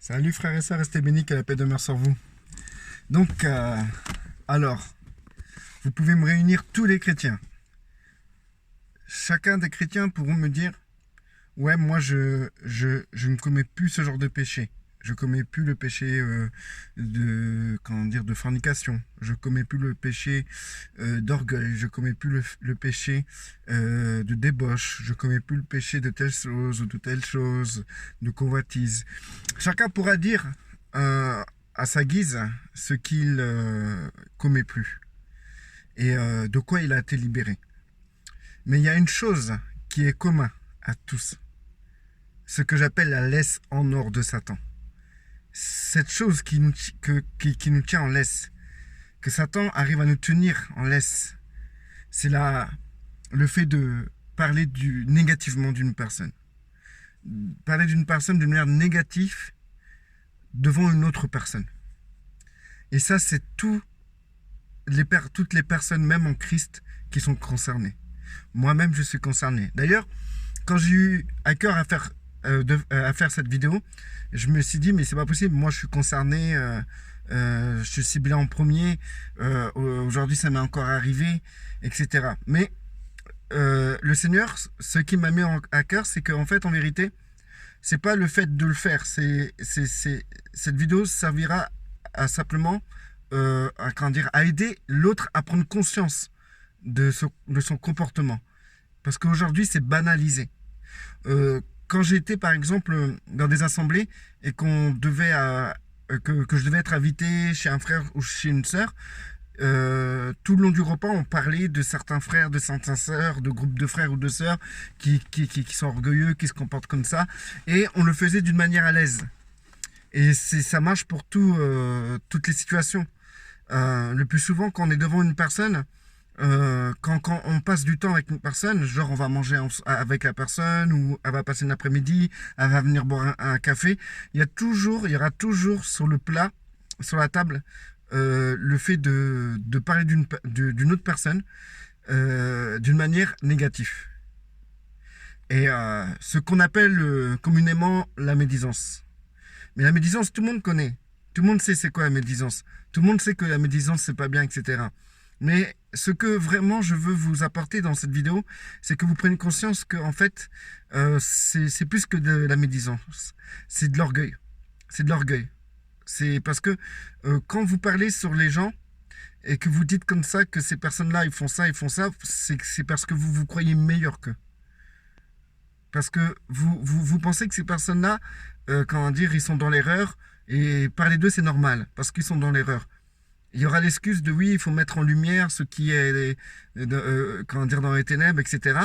Salut frères et sœurs, restez bénis, que la paix demeure sur vous. Donc, alors, vous pouvez me réunir tous les chrétiens. Chacun des chrétiens pourront me dire, ouais, moi je ne commets plus ce genre de péché. Je commets plus le péché de fornication. Je commets plus le péché d'orgueil. Je commets plus le péché de débauche. Je commets plus le péché de telle chose ou de telle chose, de convoitise. Chacun pourra dire à sa guise ce qu'il commet plus et de quoi il a été libéré. Mais il y a une chose qui est commune à tous, ce que j'appelle la laisse en or de Satan. Cette chose qui nous tient en laisse, que Satan arrive à nous tenir en laisse, c'est le fait de parler négativement d'une personne. Parler d'une personne d'une manière négative devant une autre personne. Et ça, c'est toutes les personnes, même en Christ, qui sont concernées. Moi-même, je suis concerné. D'ailleurs, quand j'ai eu à cœur à faire cette vidéo, je me suis dit, mais c'est pas possible, moi je suis concerné, je suis ciblé en premier, aujourd'hui ça m'est encore arrivé, etc. Mais le Seigneur, ce qui m'a mis à cœur, c'est qu'en fait, en vérité, c'est pas le fait de le faire, cette vidéo servira à simplement à aider l'autre à prendre conscience de son comportement. Parce qu'aujourd'hui, c'est banalisé. Quand j'étais, par exemple, dans des assemblées et que je devais être invité chez un frère ou chez une sœur, tout le long du repas, on parlait de certains frères, de certaines sœurs, de groupes de frères ou de sœurs qui sont orgueilleux, qui se comportent comme ça. Et on le faisait d'une manière à l'aise. Et ça marche pour toutes les situations. Le plus souvent, quand on est devant une personne, quand on passe du temps avec une personne, genre on va manger avec la personne, ou elle va passer l'après-midi, elle va venir boire un café, il y aura toujours sur le plat, sur la table, le fait de parler d'une autre personne d'une manière négative. Et ce qu'on appelle communément la médisance. Mais la médisance, tout le monde connaît. Tout le monde sait c'est quoi la médisance. Tout le monde sait que la médisance, c'est pas bien, etc. Mais ce que vraiment je veux vous apporter dans cette vidéo, c'est que vous preniez conscience que en fait, c'est plus que de la médisance. C'est de l'orgueil. C'est de l'orgueil. C'est parce que quand vous parlez sur les gens et que vous dites comme ça que ces personnes-là, ils font ça, c'est parce que vous vous croyez meilleur qu'eux. Parce que vous pensez que ces personnes-là, ils sont dans l'erreur, et parler d'eux, c'est normal, parce qu'ils sont dans l'erreur. Il y aura l'excuse de oui, il faut mettre en lumière ce qui est dans les ténèbres, etc.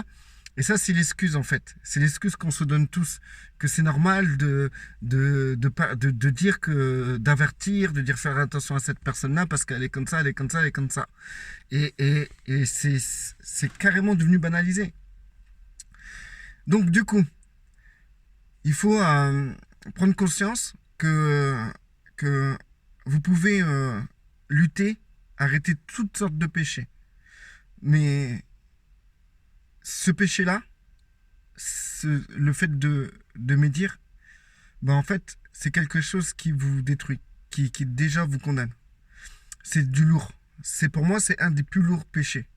Et ça, c'est l'excuse en fait. C'est l'excuse qu'on se donne tous, que c'est normal de dire d'avertir, de dire faire attention à cette personne-là parce qu'elle est comme ça, elle est comme ça, elle est comme ça. Et c'est carrément devenu banalisé. Donc du coup, il faut prendre conscience que vous pouvez lutter, arrêter toutes sortes de péchés. Mais ce péché-là, le fait de médire, en fait, c'est quelque chose qui vous détruit, qui déjà vous condamne. C'est du lourd. Pour moi, c'est un des plus lourds péchés.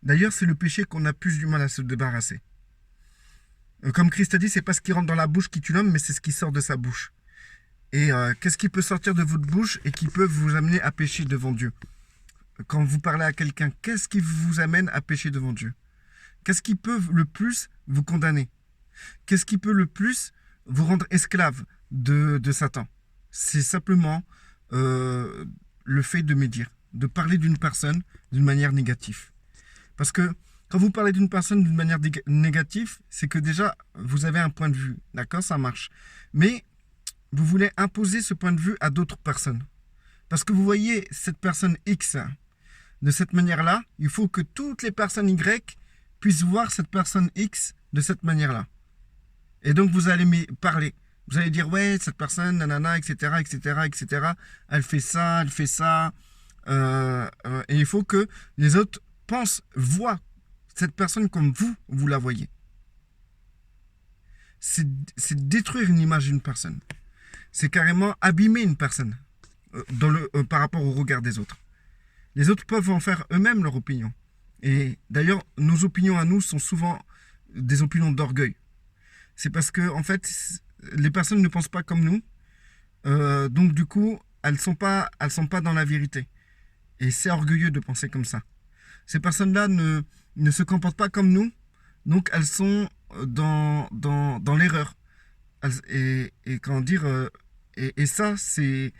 D'ailleurs, c'est le péché qu'on a plus du mal à se débarrasser. Comme Christ a dit, c'est pas ce qui rentre dans la bouche qui tue l'homme, mais c'est ce qui sort de sa bouche. Et qu'est-ce qui peut sortir de votre bouche et qui peut vous amener à pécher devant Dieu? Quand vous parlez à quelqu'un, qu'est-ce qui vous amène à pécher devant Dieu? Qu'est-ce qui peut le plus vous condamner? Qu'est-ce qui peut le plus vous rendre esclave de Satan? C'est simplement le fait de médire, de parler d'une personne d'une manière négative. Parce que quand vous parlez d'une personne d'une manière négative, c'est que déjà, vous avez un point de vue. D'accord, ça marche. Mais vous voulez imposer ce point de vue à d'autres personnes. Parce que vous voyez cette personne X de cette manière-là, il faut que toutes les personnes Y puissent voir cette personne X de cette manière-là. Et donc vous allez parler. Vous allez dire, ouais, cette personne, nanana, etc., etc., etc., elle fait ça, elle fait ça. Et il faut que les autres voient cette personne comme vous la voyez. C'est détruire une image d'une personne. c'est carrément abîmer une personne par rapport au regard des autres. Les autres peuvent en faire eux-mêmes leur opinion. Et d'ailleurs, nos opinions à nous sont souvent des opinions d'orgueil. C'est parce que, en fait, les personnes ne pensent pas comme nous. Donc, du coup, elles sont pas dans la vérité. Et c'est orgueilleux de penser comme ça. Ces personnes-là ne se comportent pas comme nous. Donc, elles sont dans l'erreur. Et comment dire, et ça, c'est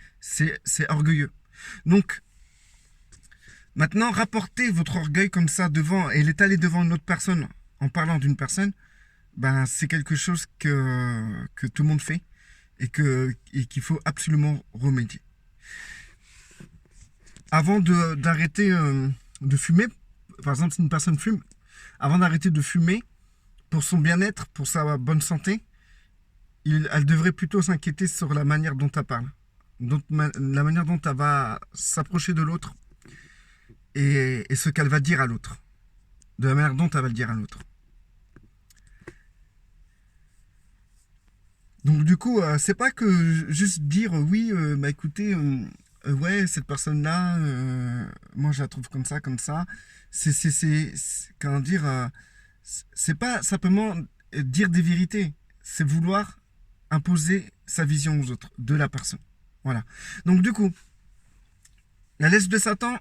orgueilleux. Donc, maintenant, rapporter votre orgueil comme ça devant et l'étaler devant une autre personne en parlant d'une personne, ben, c'est quelque chose que tout le monde fait et qu'il faut absolument remédier. Avant d'arrêter de fumer, par exemple, si une personne fume, avant d'arrêter de fumer, pour son bien-être, pour sa bonne santé, elle devrait plutôt s'inquiéter sur la manière dont elle parle, la manière dont elle va s'approcher de l'autre et ce qu'elle va dire à l'autre, de la manière dont elle va le dire à l'autre. Donc du coup, c'est pas que juste dire oui, bah écoutez, ouais, cette personne-là, moi je la trouve comme ça. Comment dire, c'est pas simplement dire des vérités, c'est vouloir imposer sa vision aux autres, de la personne. Voilà. Donc du coup, la laisse de Satan,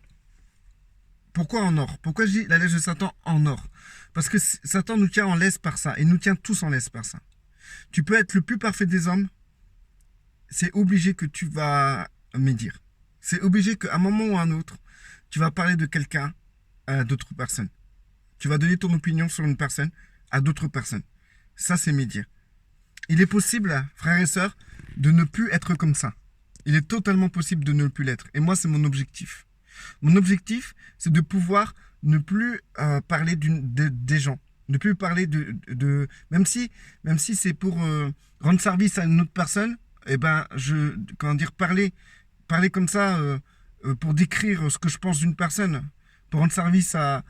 pourquoi en or? Pourquoi je dis la laisse de Satan en or? Parce que Satan nous tient en laisse par ça, et nous tient tous en laisse par ça. Tu peux être le plus parfait des hommes, c'est obligé que tu vas médire. C'est obligé qu'à un moment ou à un autre, tu vas parler de quelqu'un à d'autres personnes. Tu vas donner ton opinion sur une personne à d'autres personnes. Ça, c'est médire. Il est possible, frères et sœurs, de ne plus être comme ça. Il est totalement possible de ne plus l'être. Et moi, c'est mon objectif. Mon objectif, c'est de pouvoir ne plus parler des gens. Ne plus parler même si c'est pour rendre service à une autre personne, eh ben, parler comme ça pour décrire ce que je pense d'une personne, pour rendre service à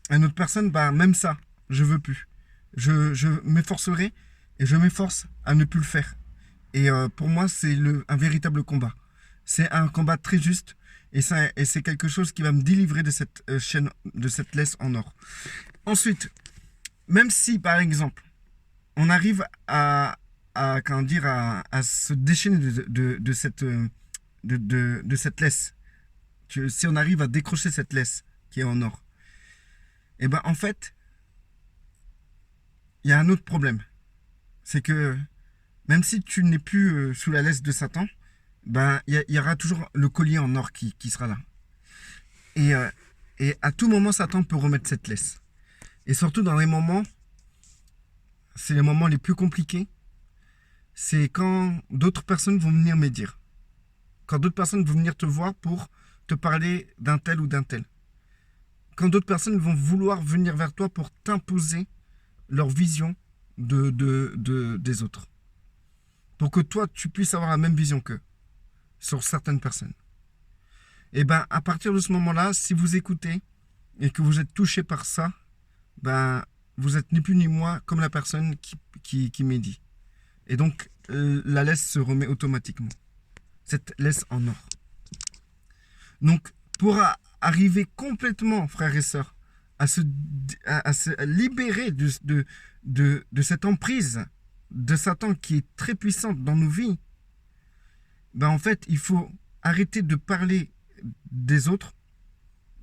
une autre personne, ben, même ça, je veux plus. Je m'efforcerai et je m'efforce à ne plus le faire. Et pour moi, c'est un véritable combat. C'est un combat très juste et c'est quelque chose qui va me délivrer de cette chaîne, de cette laisse en or. Ensuite, même si, par exemple, on arrive à se déchaîner de cette laisse, si on arrive à décrocher cette laisse qui est en or, et ben en fait, il y a un autre problème. C'est que même si tu n'es plus sous la laisse de Satan, ben il y aura toujours le collier en or qui sera là. Et à tout moment, Satan peut remettre cette laisse. Et surtout dans les moments, c'est les moments les plus compliqués, c'est quand d'autres personnes vont venir médire. Quand d'autres personnes vont venir te voir pour te parler d'un tel ou d'un tel. Quand d'autres personnes vont vouloir venir vers toi pour t'imposer leur vision des autres. Pour que toi, tu puisses avoir la même vision qu'eux, sur certaines personnes. Et ben, à partir de ce moment-là, si vous écoutez et que vous êtes touché par ça, ben, vous êtes ni plus ni moins comme la personne qui médit. Et donc, la laisse se remet automatiquement. Cette laisse en or. Donc, pour arriver complètement, frères et sœurs, à se libérer de cette emprise de Satan qui est très puissante dans nos vies, ben en fait, il faut arrêter de parler des autres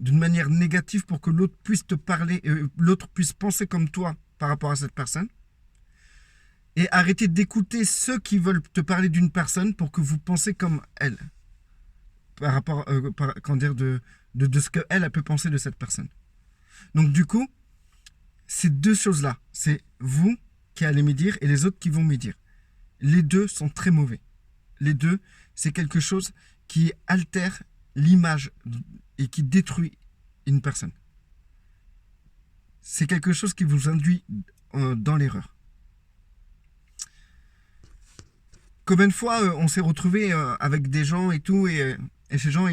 d'une manière négative pour que l'autre puisse te parler, l'autre puisse penser comme toi par rapport à cette personne. Et arrêter d'écouter ceux qui veulent te parler d'une personne pour que vous pensez comme elle. Par rapport de ce qu'elle peut penser de cette personne. Donc du coup, ces deux choses-là, c'est vous qui allez médire et les autres qui vont médire. Les deux sont très mauvais. Les deux, c'est quelque chose qui altère l'image et qui détruit une personne. C'est quelque chose qui vous induit dans l'erreur. Combien de fois on s'est retrouvé avec des gens et tout, et ces gens,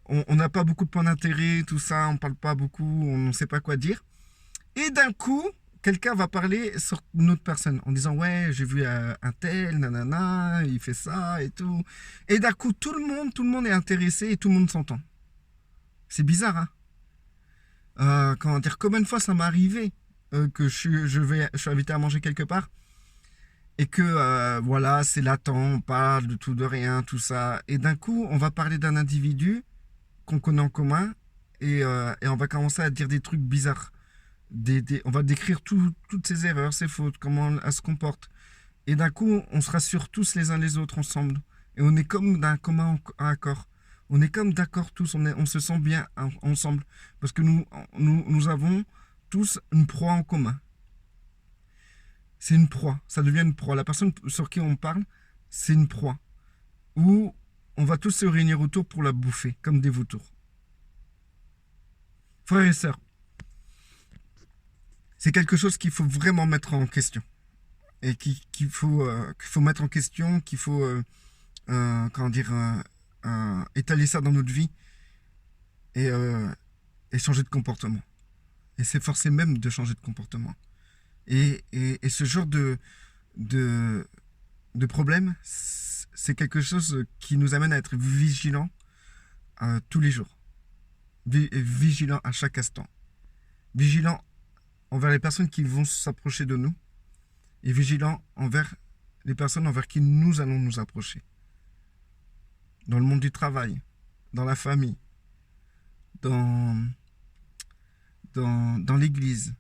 on n'a pas beaucoup de points d'intérêt, tout ça, on parle pas beaucoup, on ne sait pas quoi dire. Et d'un coup, quelqu'un va parler sur une autre personne en disant ouais, j'ai vu un tel, nanana, il fait ça et tout. Et d'un coup, tout le monde est intéressé et tout le monde s'entend. C'est bizarre, hein. Comment dire, combien de fois ça m'est arrivé que je suis invité à manger quelque part et que voilà, c'est latent, on parle de tout, de rien, tout ça. Et d'un coup, on va parler d'un individu qu'on connaît en commun et on va commencer à dire des trucs bizarres. On va décrire toutes ses erreurs, ses fautes, comment elle se comporte. Et d'un coup, on se rassure tous les uns les autres ensemble. Et on est comme d'un commun accord. On est comme d'accord tous, on se sent bien ensemble. Parce que nous avons tous une proie en commun. C'est une proie, ça devient une proie. La personne sur qui on parle, c'est une proie. Où on va tous se réunir autour pour la bouffer, comme des vautours. Frères et sœurs, c'est quelque chose qu'il faut vraiment mettre en question. Et qu'il faut mettre en question, qu'il faut comment dire, étaler ça dans notre vie et, et changer de comportement. Et c'est forcé même de changer de comportement. Et ce genre de problème, c'est quelque chose qui nous amène à être vigilants tous les jours. Vigilants à chaque instant. Vigilants envers les personnes qui vont s'approcher de nous et vigilants envers les personnes envers qui nous allons nous approcher. Dans le monde du travail, dans la famille, dans l'église,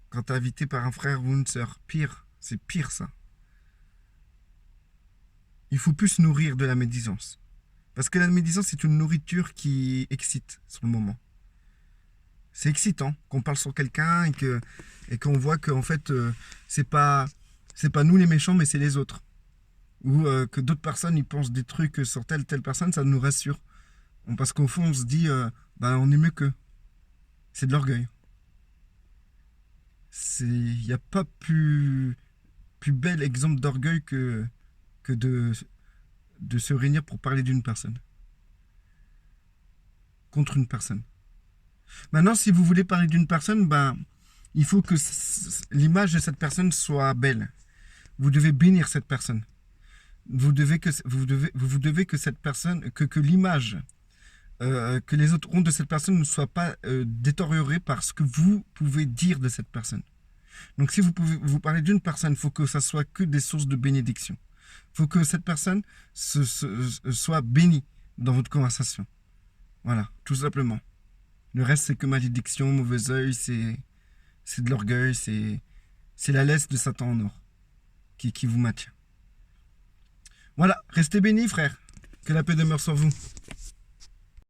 quand tu es invité par un frère ou une sœur, pire, c'est pire ça. Il faut plus se nourrir de la médisance. Parce que la médisance, c'est une nourriture qui excite sur le moment. C'est excitant qu'on parle sur quelqu'un et qu'on voit qu'en fait, c'est pas nous les méchants, mais c'est les autres. Ou que d'autres personnes, ils pensent des trucs sur telle personne, ça nous rassure. Parce qu'au fond, on se dit, on est mieux qu'eux. C'est de l'orgueil. Il n'y a pas plus bel exemple d'orgueil que de se réunir pour parler d'une personne. Contre une personne. Maintenant, si vous voulez parler d'une personne, il faut que l'image de cette personne soit belle. Vous devez bénir cette personne. Vous devez que cette personne, que l'image que les autres ont de cette personne ne soit pas détériorée par ce que vous pouvez dire de cette personne. Donc si vous pouvez vous parler d'une personne, il faut que ça soit que des sources de bénédiction. Il faut que cette personne soit bénie dans votre conversation. Voilà, tout simplement. Le reste, c'est que malédiction, mauvais œil, c'est de l'orgueil, c'est la laisse de Satan en or qui vous maintient. Voilà, restez bénis, frères. Que la paix demeure sur vous.